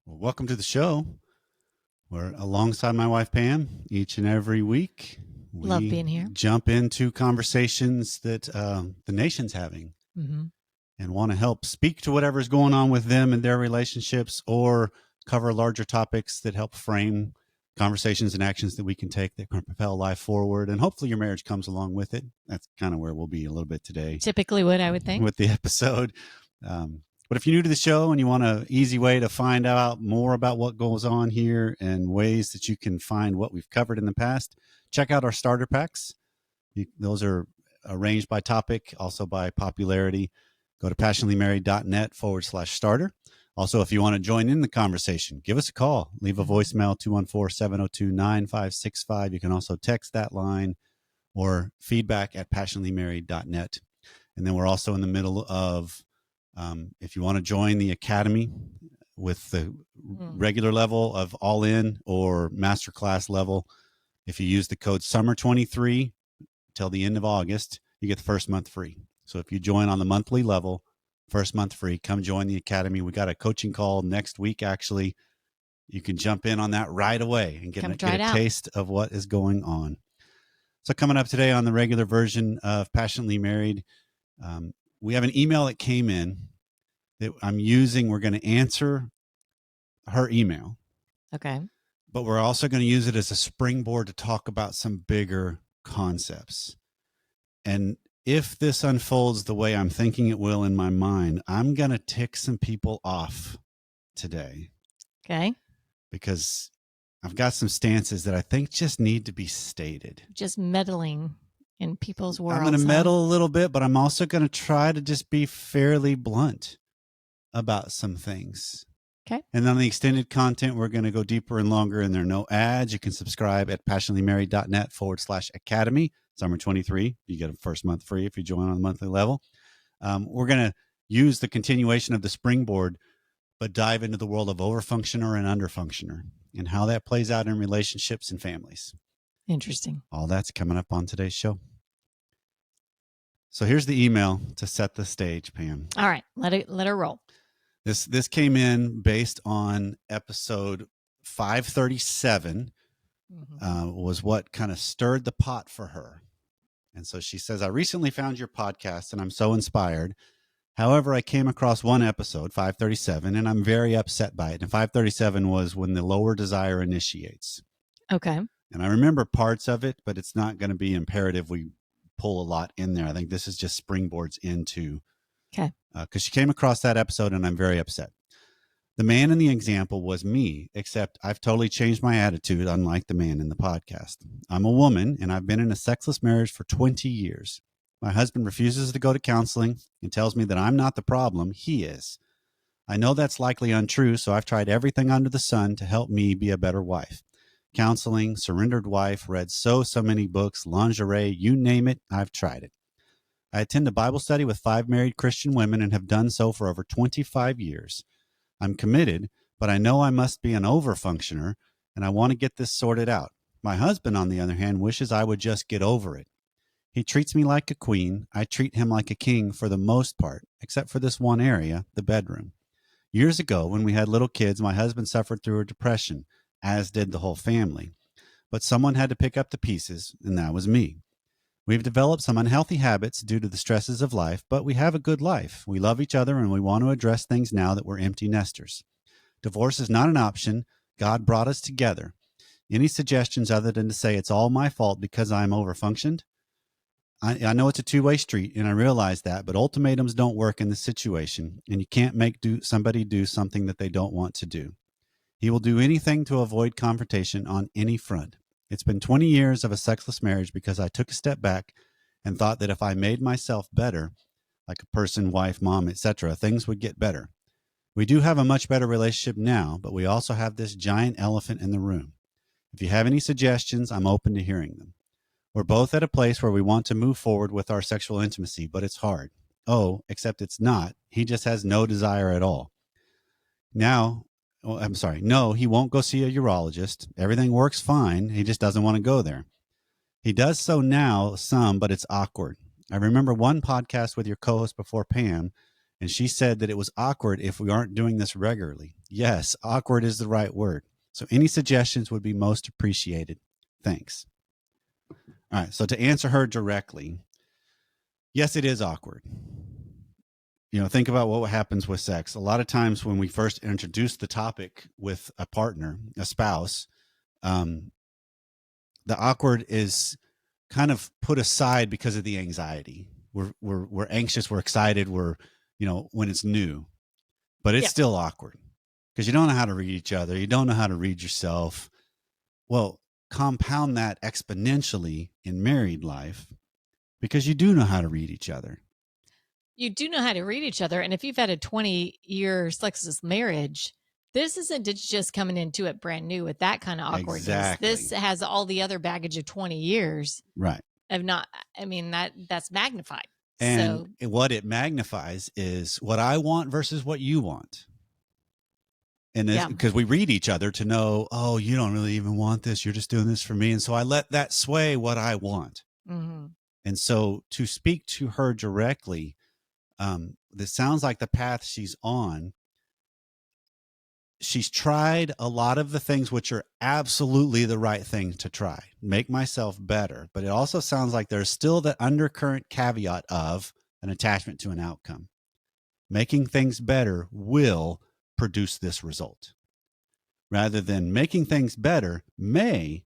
Well, welcome to the show. We're alongside my wife, Pam, each and every week. Love being here. Jump into conversations that the nation's having and want to help speak to whatever's going on with them and their relationships, or cover larger topics that help frame conversations and actions that we can take that can propel life forward. And hopefully your marriage comes along with it. That's kind of where we'll be a little bit today. Typically what I would think. With the episode. But if you're new to the show and you want an easy way to find out more about what goes on here and ways that you can find what we've covered in the past, check out our starter packs. Those are arranged by topic, also by popularity. Go to passionatelymarried.net/starter. Also, if you want to join in the conversation, give us a call. Leave a voicemail, 214-702-9565. You can also text that line, or feedback@passionatelymarried.net. And then we're also in the middle of, if you want to join the academy with the regular level of all in or masterclass level, if you use the code SUMMER23 till the end of August, you get the first month free. So if you join on the monthly level, first month free, come join the academy. We got a coaching call next week, actually. You can jump in on that right away and get a taste of what is going on. So coming up today on the regular version of Passionately Married, we have an email that came in that I'm using. We're going to answer her email. Okay. But we're also going to use it as a springboard to talk about some bigger concepts. And if this unfolds the way I'm thinking it will in my mind, I'm going to tick some people off today. Okay. Because I've got some stances that I think just need to be stated. Just meddling in people's worlds. I'm going to meddle a little bit, but I'm also going to try to just be fairly blunt about some things. Okay. And on the extended content, we're going to go deeper and longer, and there are no ads. You can subscribe at passionatelymarried.net/academy. Summer 23. You get a first month free if you join on the monthly level. We're going to use the continuation of the springboard, but dive into the world of overfunctioner and underfunctioner and how that plays out in relationships and families. Interesting. All that's coming up on today's show. So here's the email to set the stage, Pam. All right. Let her roll. This came in based on episode 537, was what kind of stirred the pot for her. And so she says, I recently found your podcast and I'm so inspired. However, I came across one episode, 537, and I'm very upset by it. And 537 was when the lower desire initiates. Okay. And I remember parts of it, but it's not going to be imperative we pull a lot in there. I think this is just springboards into. Okay. Because she came across that episode and I'm very upset. The man in the example was me, except I've totally changed my attitude, unlike the man in the podcast. I'm a woman and I've been in a sexless marriage for 20 years. My husband refuses to go to counseling and tells me that I'm not the problem, he is. I know that's likely untrue, so I've tried everything under the sun to help me be a better wife. Counseling, surrendered wife, read so many books, lingerie, you name it, I've tried it. I attend a Bible study with 5 married Christian women and have done so for over 25 years. I'm committed, but I know I must be an overfunctioner, and I want to get this sorted out. My husband, on the other hand, wishes I would just get over it. He treats me like a queen. I treat him like a king for the most part, except for this one area, the bedroom. Years ago, when we had little kids, my husband suffered through a depression, as did the whole family. But someone had to pick up the pieces, and that was me. We've developed some unhealthy habits due to the stresses of life, but we have a good life. We love each other, and we want to address things now that we're empty nesters. Divorce is not an option. God brought us together. Any suggestions other than to say it's all my fault because I'm overfunctioned? I know it's a two-way street, and I realize that, but ultimatums don't work in this situation, and you can't make somebody do something that they don't want to do. He will do anything to avoid confrontation on any front. It's been 20 years of a sexless marriage because I took a step back and thought that if I made myself better, like a person, wife, mom, etc., things would get better. We do have a much better relationship now, but we also have this giant elephant in the room. If you have any suggestions, I'm open to hearing them. We're both at a place where we want to move forward with our sexual intimacy, but it's hard. Oh, except it's not. He just has no desire at all. No, he won't go see a urologist. Everything works fine. He just doesn't want to go there. He does so now, but it's awkward. I remember one podcast with your co-host before, Pam, And she said that it was awkward if we aren't doing this regularly. Yes, awkward is the right word. So any suggestions would be most appreciated. Thanks. All right. So to answer her directly, yes, it is awkward. Think about what happens with sex. A lot of times when we first introduce the topic with a partner, a spouse, the awkward is kind of put aside because of the anxiety. We're anxious, we're excited, we're when it's new, but it's still awkward because you don't know how to read each other. You don't know how to read yourself. Well, compound that exponentially in married life because you do know how to read each other. You do know how to read each other. And if you've had a 20-year sexless marriage, this isn't just coming into it brand new with that kind of awkwardness. Exactly. This has all the other baggage of 20 years. Right. That's magnified. And what it magnifies is what I want versus what you want. And because we read each other to know, oh, you don't really even want this. You're just doing this for me. And so I let that sway what I want. Mm-hmm. And so to speak to her directly, this sounds like the path she's on. She's tried a lot of the things which are absolutely the right thing to try, make myself better. But it also sounds like there's still the undercurrent caveat of an attachment to an outcome. Making things better will produce this result. Rather than making things better may,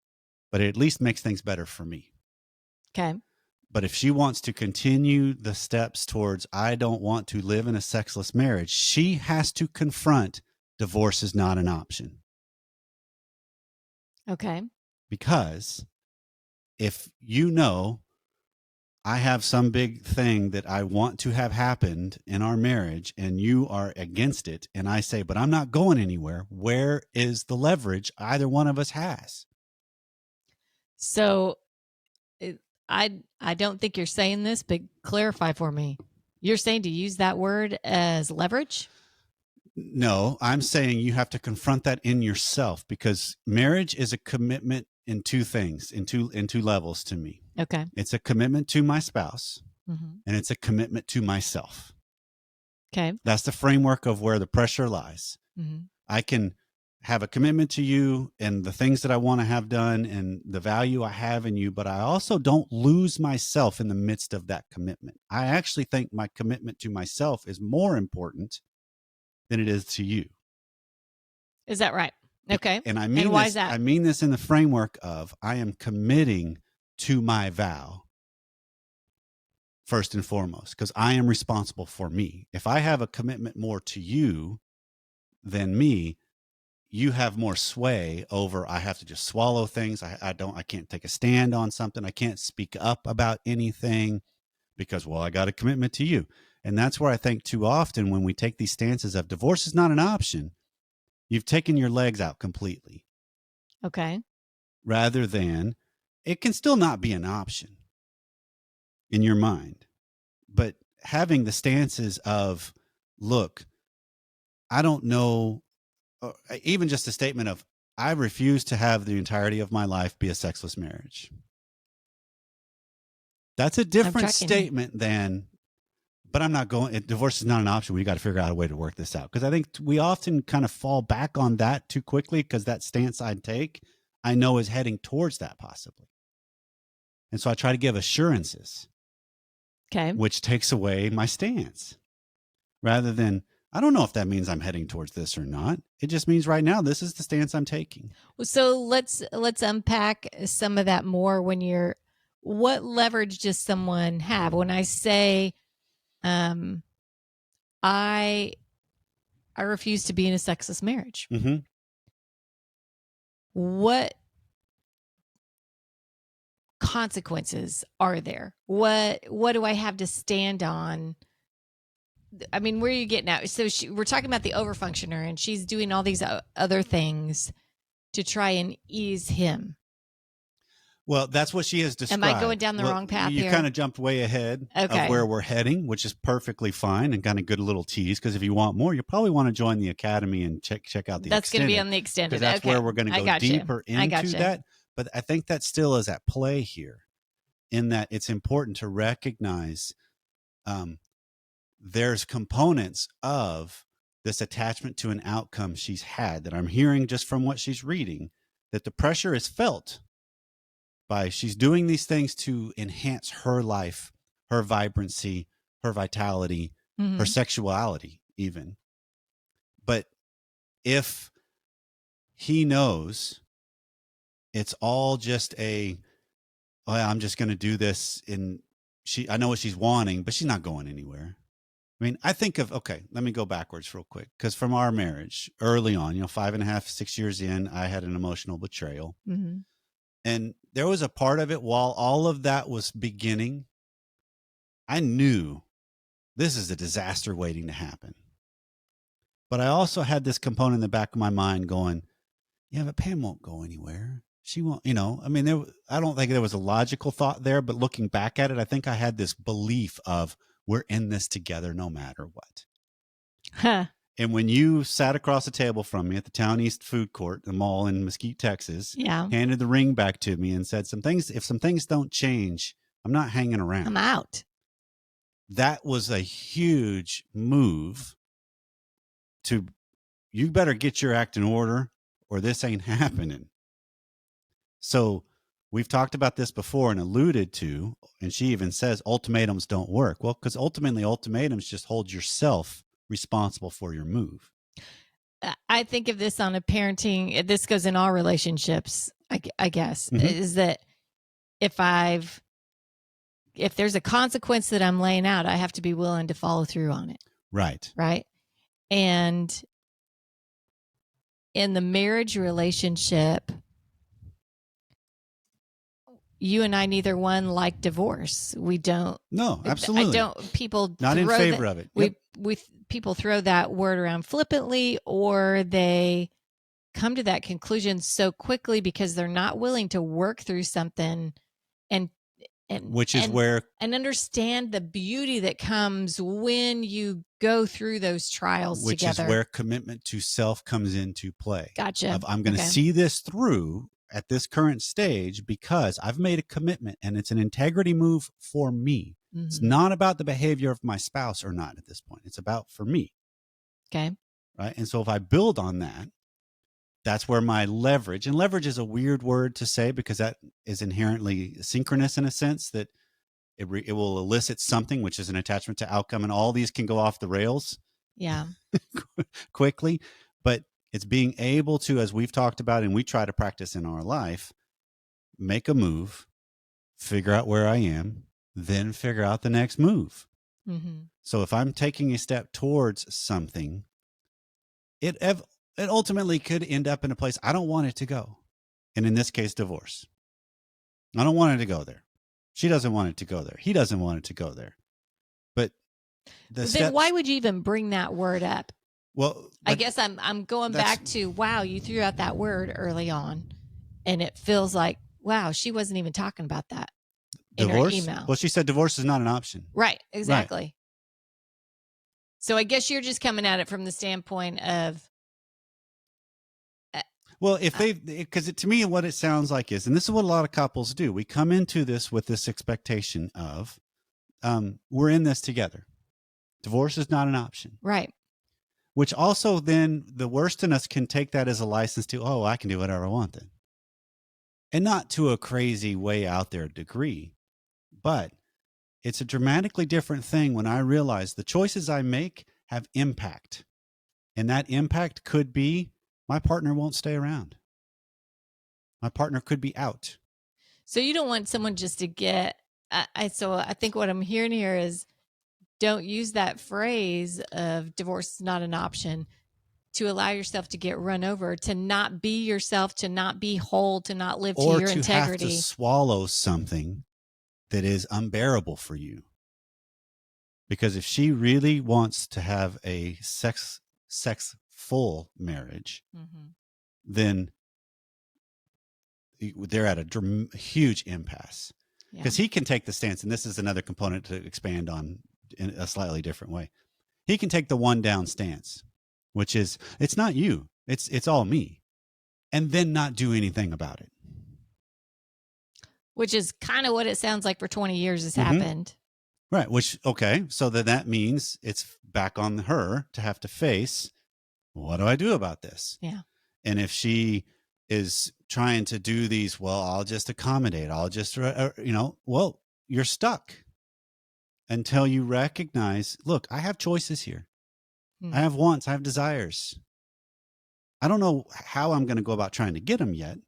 but it at least makes things better for me. Okay. But if she wants to continue the steps towards, I don't want to live in a sexless marriage, she has to confront divorce is not an option. Okay. Because if I have some big thing that I want to have happened in our marriage and you are against it, and I say, but I'm not going anywhere, where is the leverage either one of us has? So I don't think you're saying this, but clarify for me. You're saying to use that word as leverage? No, I'm saying you have to confront that in yourself because marriage is a commitment in two things, in two levels to me. Okay. It's a commitment to my spouse Mm-hmm. and it's a commitment to myself. Okay. That's the framework of where the pressure lies. Mm-hmm. I can have a commitment to you and the things that I want to have done and the value I have in you, but I also don't lose myself in the midst of that commitment. I actually think my commitment to myself is more important than it is to you. Is that right? Okay. And I mean, and why is that? I mean this in the framework of I am committing to my vow first and foremost, because I am responsible for me. If I have a commitment more to you than me, you have more sway over, I have to just swallow things. I can't take a stand on something. I can't speak up about anything because, well, I got a commitment to you. And that's where I think too often when we take these stances of divorce is not an option, you've taken your legs out completely. Okay. Rather than it can still not be an option in your mind, but having the stances of, look, I don't know, even just a statement of, I refuse to have the entirety of my life be a sexless marriage. That's a different statement than, but I'm not going, divorce is not an option. We got to figure out a way to work this out. Because I think we often kind of fall back on that too quickly because that stance I'd take, I know is heading towards that possibly. And so I try to give assurances, okay, which takes away my stance rather than, I don't know if that means I'm heading towards this or not. It just means right now, this is the stance I'm taking. So let's unpack some of that more. What leverage does someone have? When I say, I refuse to be in a sexless marriage. Mm-hmm. What consequences are there? What do I have to stand on? I mean, where are you getting at? So we're talking about the overfunctioner, and she's doing all these other things to try and ease him. Well, that's what she has described. Am I going down the wrong path you here? kind of jumped way ahead of where we're heading, which is perfectly fine and kind of good little tease. Because if you want more, you probably want to join the academy and check out the That's going to be on the extended. Because that's where we're going to go deeper into that. But I think that still is at play here in that it's important to recognize there's components of this attachment to an outcome she's had that I'm hearing just from what she's reading, that the pressure is felt by she's doing these things to enhance her life, her vibrancy, her vitality, Mhm. her sexuality even. But if he knows it's all just I'm just going to do this I know what she's wanting, but she's not going anywhere. I mean, I think of, okay, let me go backwards real quick. Because from our marriage early on, 5.5, 6 years in, I had an emotional betrayal. Mm-hmm. And there was a part of it while all of that was beginning, I knew this is a disaster waiting to happen. But I also had this component in the back of my mind going, yeah, but Pam won't go anywhere. She won't, I don't think there was a logical thought there, but looking back at it, I think I had this belief of we're in this together no matter what. Huh. And when you sat across the table from me at the Town East Food Court, the mall in Mesquite, Texas, Yeah. handed the ring back to me and said, if some things don't change, I'm not hanging around. I'm out. That was a huge move to, you better get your act in order or this ain't happening. So we've talked about this before and alluded to, and she even says ultimatums don't work. Well, because ultimately ultimatums just hold yourself responsible for your move. I think of this on a parenting, this goes in all relationships, I guess, is that if there's a consequence that I'm laying out, I have to be willing to follow through on it. Right. Right. And in the marriage relationship, you and I, neither one like divorce. We don't. No, absolutely. I don't. People not in favor of it. Yep. People throw that word around flippantly, or they come to that conclusion so quickly because they're not willing to work through something and understand the beauty that comes when you go through those trials together. Which is where commitment to self comes into play. Gotcha. I'm going to see this through at this current stage because I've made a commitment and it's an integrity move for me. Mm-hmm. It's not about the behavior of my spouse or not at this point. It's about for me. Okay. Right. And so if I build on that, that's where my leverage, and leverage is a weird word to say because that is inherently synchronous in a sense that it will elicit something, which is an attachment to outcome. And all these can go off the rails. Yeah. quickly. But it's being able to, as we've talked about, and we try to practice in our life, make a move, figure out where I am, then figure out the next move. Mm-hmm. So if I'm taking a step towards something, it ultimately could end up in a place I don't want it to go. And in this case, divorce. I don't want it to go there. She doesn't want it to go there. He doesn't want it to go there. But then why would you even bring that word up? Well, I guess I'm going back to, wow, you threw out that word early on, and it feels like, wow, she wasn't even talking about that divorce? In her email. Well, she said divorce is not an option. Right, exactly. Right. So I guess you're just coming at it from the standpoint of, well, because to me, what it sounds like is, and this is what a lot of couples do, we come into this with this expectation of, we're in this together. Divorce is not an option. Right. Which also then the worst in us can take that as a license to, I can do whatever I want then. And not to a crazy way out there degree, but it's a dramatically different thing when I realize the choices I make have impact. And that impact could be my partner won't stay around. My partner could be out. So you don't want someone just to get, so I think what I'm hearing here is, don't use that phrase of divorce is not an option to allow yourself to get run over, to not be yourself, to not be whole, to not live to your integrity. Or to have to swallow something that is unbearable for you. Because if she really wants to have a sex-full marriage, mm-hmm. then they're at a huge impasse. Because he can take the stance, and this is another component to expand on in a slightly different way. He can take the one down stance, which is, it's not you, it's all me, and then not do anything about it. Which is kind of what it sounds like for 20 years has happened. Right. Which, okay. So then that means it's back on her to have to face, what do I do about this? Yeah. And if she is trying to do these, well, I'll just accommodate, I'll just, well, you're stuck until you recognize, look, I have choices here. I have wants, I have desires. I don't know how I'm going to go about trying to get them yet,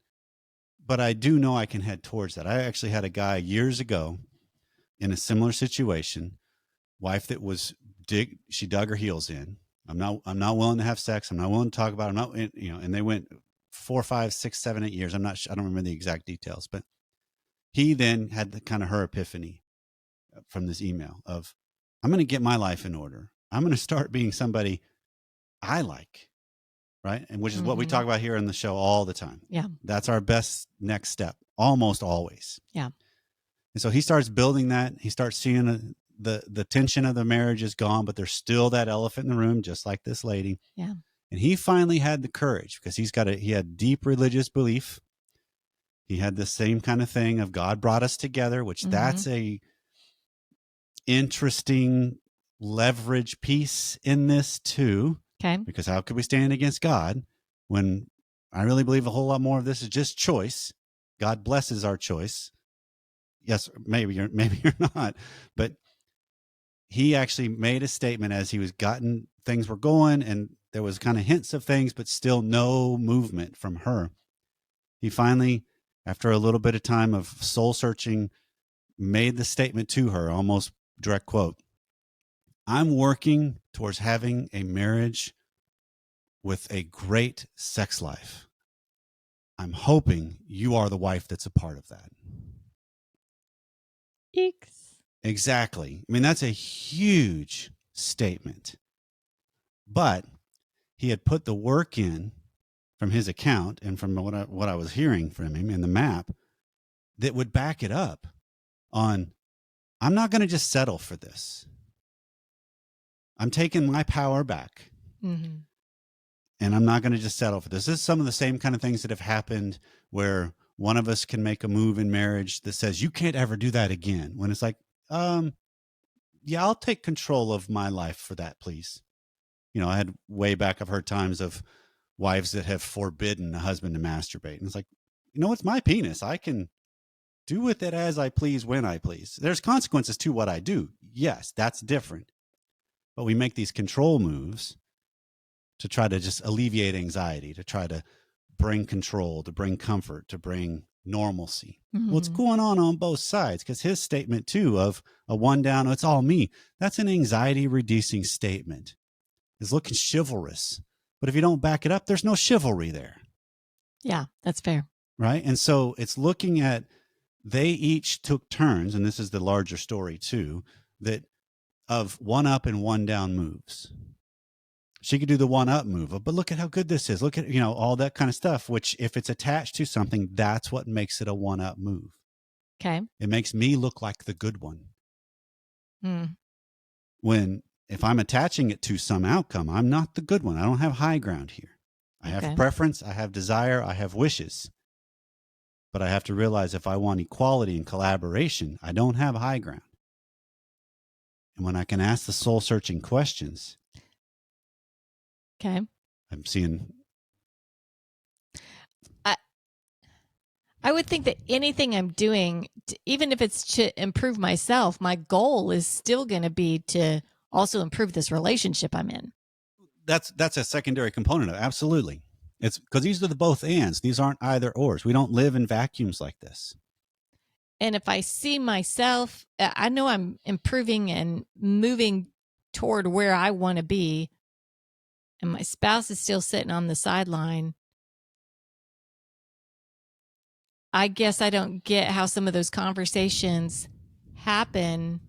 but I do know I can head towards that. I actually had a guy years ago in a similar situation, wife that was she dug her heels in. I'm not willing to have sex. I'm not willing to talk about it. I'm not, and they went 4, 5, 6, 7, 8 years. I don't remember the exact details, but he then had the kind of her epiphany from this email of, I'm going to get my life in order. I'm going to start being somebody I like. Right. And which is what we talk about here on the show all the time. Yeah. That's our best next step, almost always. Yeah. And so he starts building that. He starts seeing the tension of the marriage is gone, but there's still that elephant in the room, just like this lady. Yeah. And he finally had the courage because he had deep religious belief. He had the same kind of thing of God brought us together, which that's a interesting leverage piece in this too. Okay. Because how could we stand against God when I really believe a whole lot more of this is just choice? God blesses our choice. Yes, maybe you're not, but he actually made a statement as he was things were going, and there was kind of hints of things, but still no movement from her. He finally, after a little bit of time of soul searching, made the statement to her, almost direct quote, I'm working towards having a marriage with a great sex life. I'm hoping you are the wife that's a part of that. Eeks. Exactly. I mean, that's a huge statement. But he had put the work in from his account and from what I was hearing from him in the map that would back it up on, I'm not going to just settle for this. I'm taking my power back. And I'm not going to just settle for this. This is some of the same kind of things that have happened where one of us can make a move in marriage that says, you can't ever do that again. When it's like, yeah, I'll take control of my life for that, please. I had way back, I've heard times of wives that have forbidden a husband to masturbate. And it's like, it's my penis. I can do with it as I please when I please. There's consequences to what I do. Yes, that's different. But we make these control moves to try to just alleviate anxiety, to try to bring control, to bring comfort, to bring normalcy. What's going on both sides? Because his statement too of a one down, it's all me. That's an anxiety reducing statement. It's looking chivalrous, but if you don't back it up, there's no chivalry there. Yeah, that's fair. Right. And so it's looking at, they each took turns, and this is the larger story too, that of one up and one down moves. She could do the one up move, but look at how good this is. Look at, all that kind of stuff, which if it's attached to something, that's what makes it a one up move. Okay. It makes me look like the good one. If I'm attaching it to some outcome, I'm not the good one. I don't have high ground here. I have preference. I have desire. I have wishes. But I have to realize if I want equality and collaboration, I don't have high ground. And when I can ask the soul searching questions, okay, I'm seeing. I would think that anything I'm doing, even if it's to improve myself, my goal is still going to be to also improve this relationship I'm in. That's a secondary component of it. Absolutely. It's because these are the both ands. These aren't either ors. We don't live in vacuums like this. And if I see myself, I know I'm improving and moving toward where I want to be, and my spouse is still sitting on the sideline. I guess I don't get how some of those conversations happen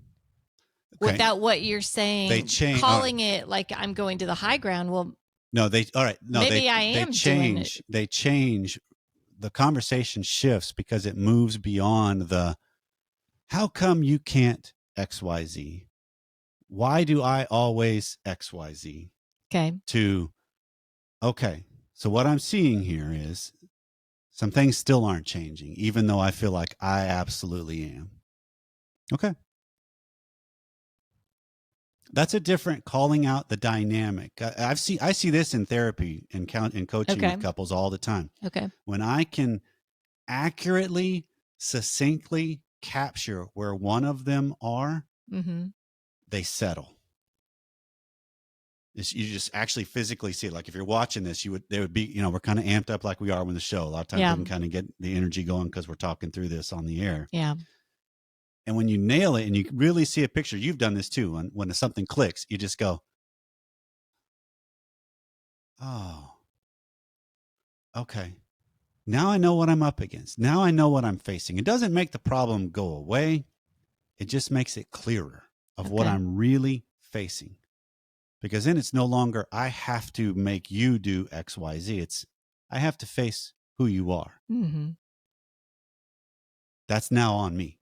without what you're saying. They change, calling it like I'm going to the high ground. Well, no, maybe I am doing it. They change. The conversation shifts because it moves beyond the, how come you can't XYZ? Why do I always XYZ? Okay. To, okay, so what I'm seeing here is some things still aren't changing, even though I feel like I absolutely am. Okay. That's a different calling out the dynamic. I see this in therapy and coaching Okay. with couples all the time. Okay. When I can accurately, succinctly capture where one of them are, Mm-hmm. they settle. You just actually physically see it. Like if you're watching this, they would be, we're kind of amped up like we are with the show. A lot of times we can kind of get the energy going because we're talking through this on the air. Yeah. And when you nail it and you really see a picture, you've done this too. When something clicks, you just go, oh, okay. Now I know what I'm up against. Now I know what I'm facing. It doesn't make the problem go away. It just makes it clearer of what I'm really facing. Because then it's no longer, I have to make you do X, Y, Z. It's, I have to face who you are. Mm-hmm. That's now on me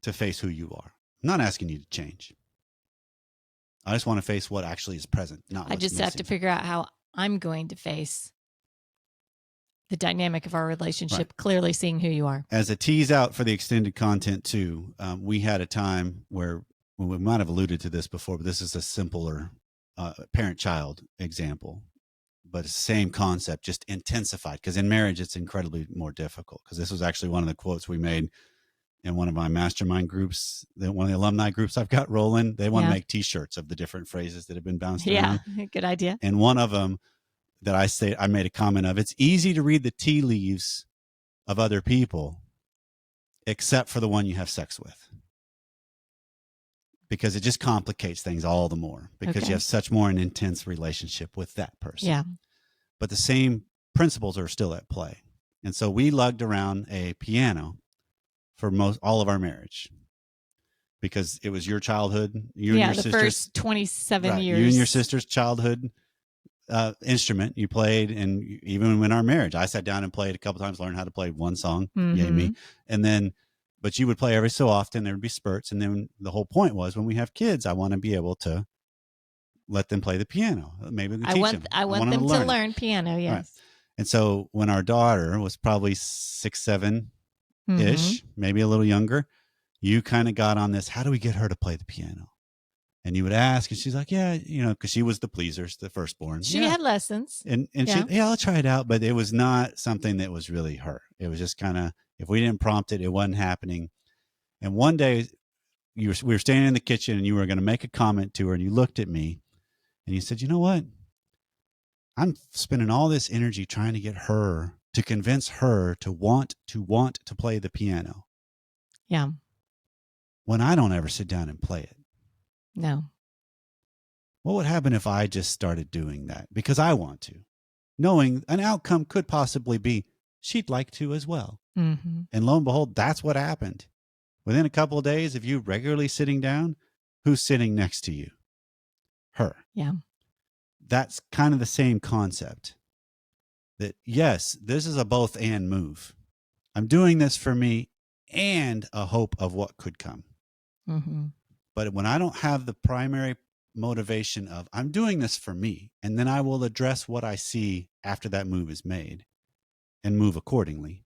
to face who you are. I'm not asking you to change. I just want to face what actually is present. Not I just have to figure out how I'm going to face the dynamic of our relationship, clearly seeing who you are. As a tease out for the extended content too, we had a time where we might have alluded to this before, but this is a simpler parent-child example. But it's the same concept, just intensified. Because in marriage, it's incredibly more difficult. Because this was actually one of the quotes we made in one of my mastermind groups, one of the alumni groups I've got rolling. They want to make T-shirts of the different phrases that have been bounced around. Yeah, good idea. And one of them that I made a comment of, it's easy to read the tea leaves of other people, except for the one you have sex with. Because it just complicates things all the more because you have such more an intense relationship with that person. Yeah. But the same principles are still at play. And so we lugged around a piano for all of our marriage because it was your childhood. You and your the first 27 years. You and your sister's childhood instrument you played. And even in our marriage, I sat down and played a couple times, learned how to play one song, yay me. And then, but you would play every so often, there would be spurts. And then the whole point was when we have kids, I want to be able to let them play the piano. Maybe we teach them. I want them to learn piano. Yes. Right. And so when our daughter was probably 6, 7-ish, maybe a little younger, you kind of got on this, how do we get her to play the piano? And you would ask, and she's like, yeah, because she was the pleaser, the firstborn. She had lessons. And she, I'll try it out. But it was not something that was really her. It was just kind of, if we didn't prompt it, it wasn't happening. And one day we were standing in the kitchen and you were going to make a comment to her and you looked at me and you said, you know what? I'm spending all this energy trying to get her, to convince her to want to play the piano. Yeah. When I don't ever sit down and play it. No. What would happen if I just started doing that? Because I want to, knowing an outcome could possibly be she'd like to as well. Mm-hmm. And lo and behold, that's what happened. Within a couple of days of you regularly sitting down, who's sitting next to you? Her. Yeah. That's kind of the same concept. That yes, this is a both and move. I'm doing this for me and a hope of what could come. Mm-hmm. But when I don't have the primary motivation of I'm doing this for me, and then I will address what I see after that move is made and move accordingly.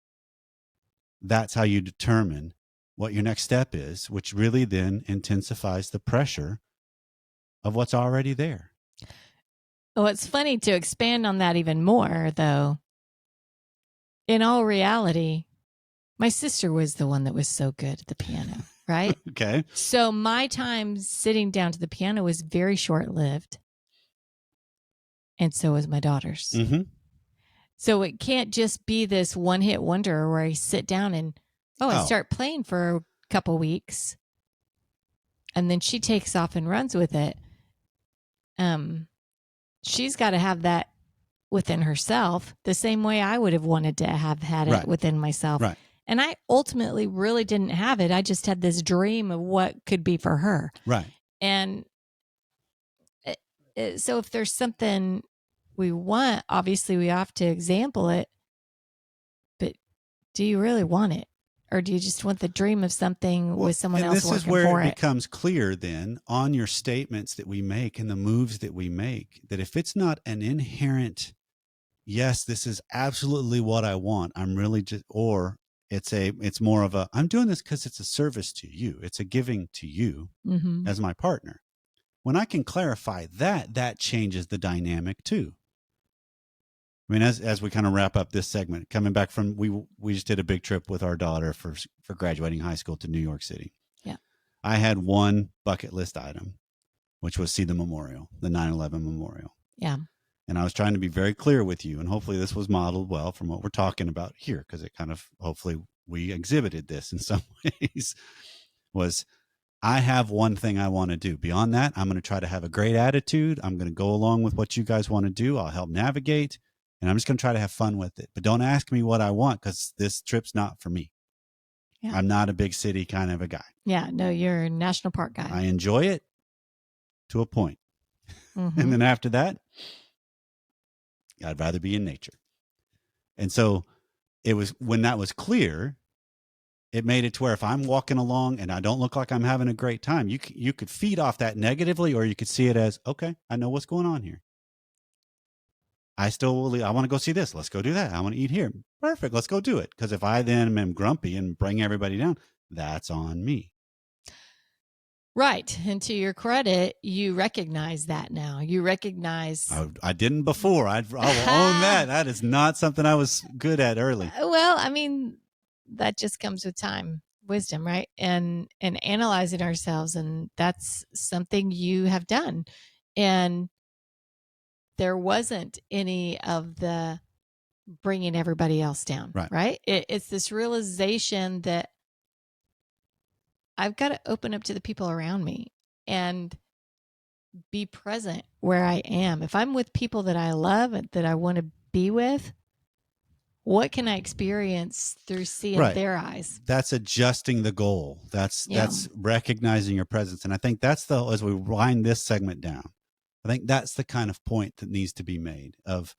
That's how you determine what your next step is, which really then intensifies the pressure of what's already there. Well, it's funny to expand on that even more, though. In all reality, my sister was the one that was so good at the piano, right? Okay. So my time sitting down to the piano was very short-lived. And so was my daughter's. Mm-hmm. So it can't just be this one-hit wonder where I sit down and, I start playing for a couple weeks. And then she takes off and runs with it. She's got to have that within herself the same way I would have wanted to have had it within myself. Right. And I ultimately really didn't have it. I just had this dream of what could be for her. Right. And so if there's something we want, obviously we have to example it. But do you really want it? Or do you just want the dream of something with someone else working for it? This is where it becomes clear then on your statements that we make and the moves that we make, that if it's not an inherent, yes, this is absolutely what I want, I'm really just, or it's more of a, I'm doing this because it's a service to you. It's a giving to you as my partner. when I can clarify that, that changes the dynamic too. I mean, as we kind of wrap up this segment, coming back from, we just did a big trip with our daughter for graduating high school to New York City. Yeah. I had one bucket list item, which was see the memorial, the 9/11 memorial. Yeah. And I was trying to be very clear with you, and hopefully this was modeled well from what we're talking about here, because it kind of, hopefully we exhibited this in some ways, was I have one thing I want to do. Beyond that, I'm going to try to have a great attitude. I'm going to go along with what you guys want to do. I'll help navigate, and I'm just going to try to have fun with it. But don't ask me what I want, because this trip's not for me. Yeah. I'm not a big city kind of a guy. Yeah. No, you're a national park guy. I enjoy it to a point. Mm-hmm. And then after that, I'd rather be in nature. And so it was, when that was clear, it made it to where if I'm walking along and I don't look like I'm having a great time, you could feed off that negatively, or you could see it as, okay, I know what's going on here. I still will. I want to go see this. Let's go do that. I want to eat here. Perfect. Let's go do it. Because if I then am grumpy and bring everybody down, that's on me. Right. And to your credit, you recognize that now. You recognize. I didn't before. I will own that. That is not something I was good at early. Well, I mean, that just comes with time, wisdom, right? And analyzing ourselves. And that's something you have done. And there wasn't any of the bringing everybody else down, right? It's this realization that I've got to open up to the people around me and be present where I am. If I'm with people that I love and that I want to be with, what can I experience through seeing their eyes? That's adjusting the goal. That's recognizing your presence. And I think that's as we wind this segment down, I think that's the kind of point that needs to be made of,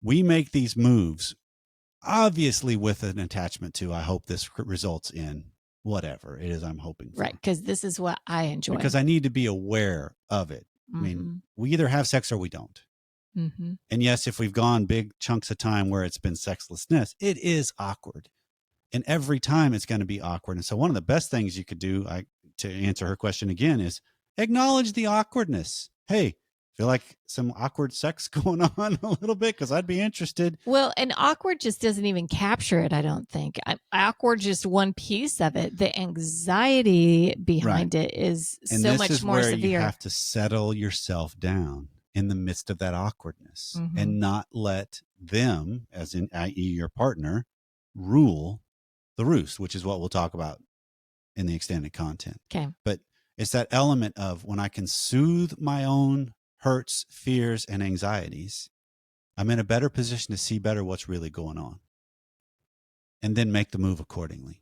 we make these moves, obviously with an attachment to, I hope this results in whatever it is I'm hoping for. Right. Because this is what I enjoy. Because I need to be aware of it. Mm-hmm. I mean, we either have sex or we don't. Mm-hmm. And yes, if we've gone big chunks of time where it's been sexlessness, it is awkward. And every time it's going to be awkward. And so one of the best things you could do, to answer her question again, is acknowledge the awkwardness. Hey, feel like some awkward sex going on a little bit, because I'd be interested. Well, and awkward just doesn't even capture it, I don't think. Awkward just one piece of it. The anxiety behind it is and so much more severe. You have to settle yourself down in the midst of that awkwardness, and not let them, as in i.e. your partner, rule the roost, which is what we'll talk about in the extended content. Okay. But it's that element of, when I can soothe my own hurts, fears, and anxieties, I'm in a better position to see better what's really going on, and then make the move accordingly.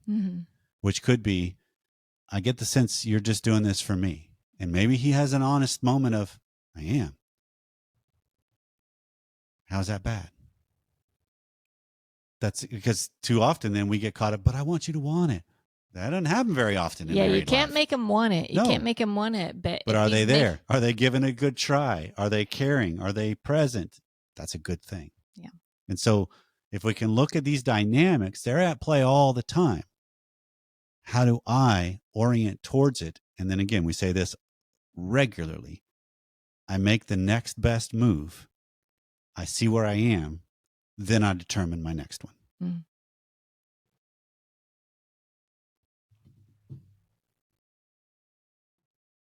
Which could be, I get the sense you're just doing this for me. And maybe he has an honest moment of, I am. How's that bad? That's because too often then we get caught up, but I want you to want it. That doesn't happen very often. Yeah, you can't make them want it. You can't make them want it. But are they there? Are they giving a good try? Are they caring? Are they present? That's a good thing. Yeah. And so if we can look at these dynamics, they're at play all the time. How do I orient towards it? And then again, we say this regularly. I make the next best move. I see where I am. Then I determine my next one.